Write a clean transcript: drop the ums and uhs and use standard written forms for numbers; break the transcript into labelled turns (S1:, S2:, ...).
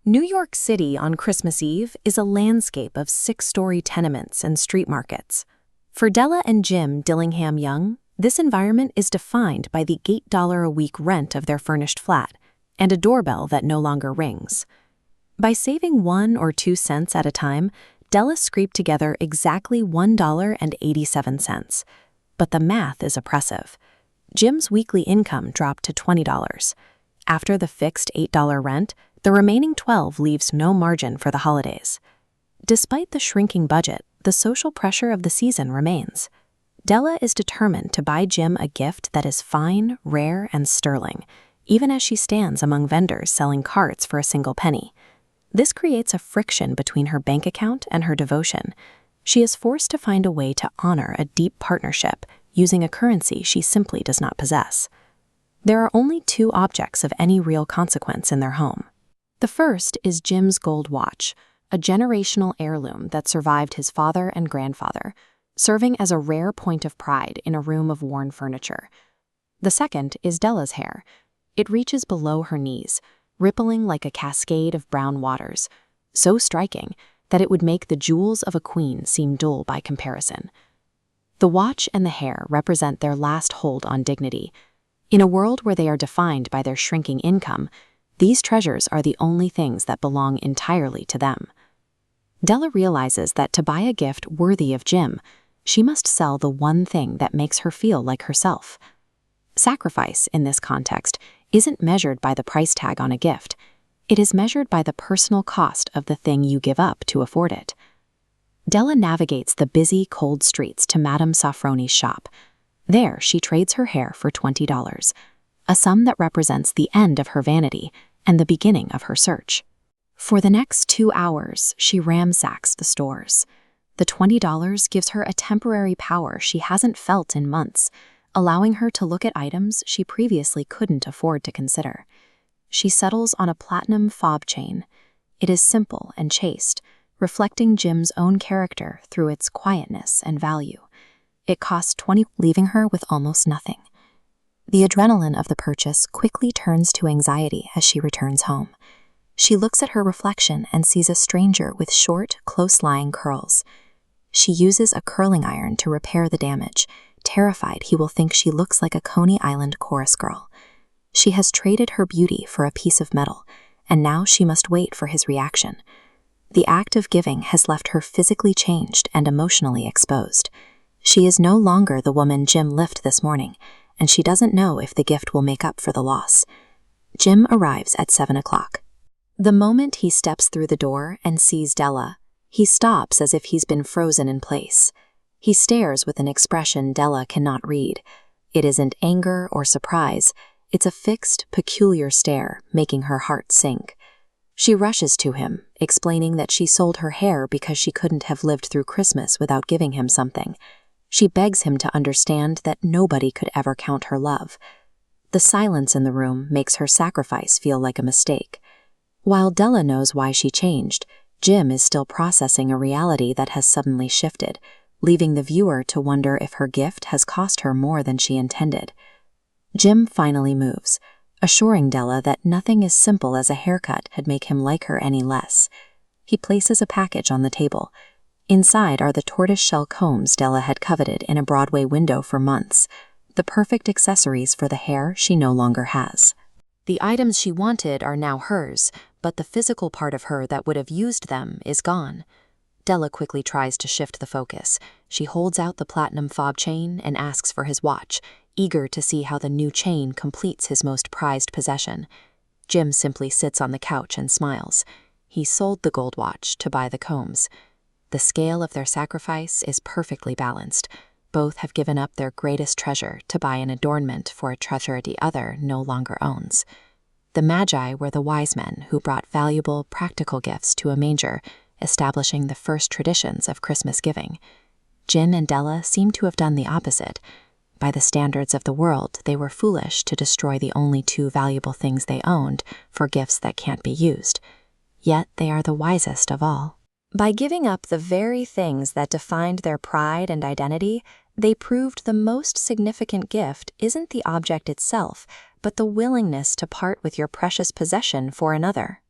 S1: New York City on Christmas Eve is a landscape of six-story tenements and street markets. For Della and Jim Dillingham Young, this environment is defined by the $8-a-week rent of their furnished flat and a doorbell that no longer rings. By saving 1 or 2 cents at a time, Della scraped together exactly $1.87. But the math is oppressive. Jim's weekly income dropped to $20. After the fixed $8 rent, the remaining $12 leaves no margin for the holidays. Despite the shrinking budget, the social pressure of the season remains. Della is determined to buy Jim a gift that is fine, rare, and sterling, even as she stands among vendors selling carts for a single penny. This creates a friction between her bank account and her devotion. She is forced to find a way to honor a deep partnership using a currency she simply does not possess. There are only 2 objects of any real consequence in their home. The first is Jim's gold watch, a generational heirloom that survived his father and grandfather, serving as a rare point of pride in a room of worn furniture. The second is Della's hair. It reaches below her knees, rippling like a cascade of brown waters, so striking that it would make the jewels of a queen seem dull by comparison. The watch and the hair represent their last hold on dignity. In a world where they are defined by their shrinking income, these treasures are the only things that belong entirely to them. Della realizes that to buy a gift worthy of Jim, she must sell the one thing that makes her feel like herself. Sacrifice, in this context, isn't measured by the price tag on a gift. It is measured by the personal cost of the thing you give up to afford it. Della navigates the busy, cold streets to Madame Safroni's shop. There, she trades her hair for $20, a sum that represents the end of her vanity and the beginning of her search. For the next 2 hours, she ransacks the stores. The $20 gives her a temporary power she hasn't felt in months, allowing her to look at items she previously couldn't afford to consider. She settles on a platinum fob chain. It is simple and chaste, reflecting Jim's own character through its quietness and value. It costs $20, leaving her with almost nothing. The adrenaline of the purchase quickly turns to anxiety as she returns home. She looks at her reflection and sees a stranger with short, close-lying curls. She uses a curling iron to repair the damage, terrified he will think she looks like a Coney Island chorus girl. She has traded her beauty for a piece of metal, and now she must wait for his reaction. The act of giving has left her physically changed and emotionally exposed. She is no longer the woman Jim left this morning, and she doesn't know if the gift will make up for the loss. Jim arrives at 7 o'clock. The moment he steps through the door and sees Della, he stops as if he's been frozen in place. He stares with an expression Della cannot read. It isn't anger or surprise. It's a fixed, peculiar stare, making her heart sink. She rushes to him, explaining that she sold her hair because she couldn't have lived through Christmas without giving him something. She begs him to understand that nobody could ever count her love. The silence in the room makes her sacrifice feel like a mistake. While Della knows why she changed, Jim is still processing a reality that has suddenly shifted, leaving the viewer to wonder if her gift has cost her more than she intended. Jim finally moves, assuring Della that nothing as simple as a haircut had make him like her any less. He places a package on the table. Inside are the tortoise-shell combs Della had coveted in a Broadway window for months, the perfect accessories for the hair she no longer has. The items she wanted are now hers, but the physical part of her that would have used them is gone. Della quickly tries to shift the focus. She holds out the platinum fob chain and asks for his watch, eager to see how the new chain completes his most prized possession. Jim simply sits on the couch and smiles. He sold the gold watch to buy the combs. The scale of their sacrifice is perfectly balanced. Both have given up their greatest treasure to buy an adornment for a treasure the other no longer owns. The Magi were the wise men who brought valuable, practical gifts to a manger, establishing the first traditions of Christmas giving. Jim and Della seem to have done the opposite. By the standards of the world, they were foolish to destroy the only 2 valuable things they owned for gifts that can't be used. Yet they are the wisest of all. By giving up the very things that defined their pride and identity, they proved the most significant gift isn't the object itself, but the willingness to part with your precious possession for another.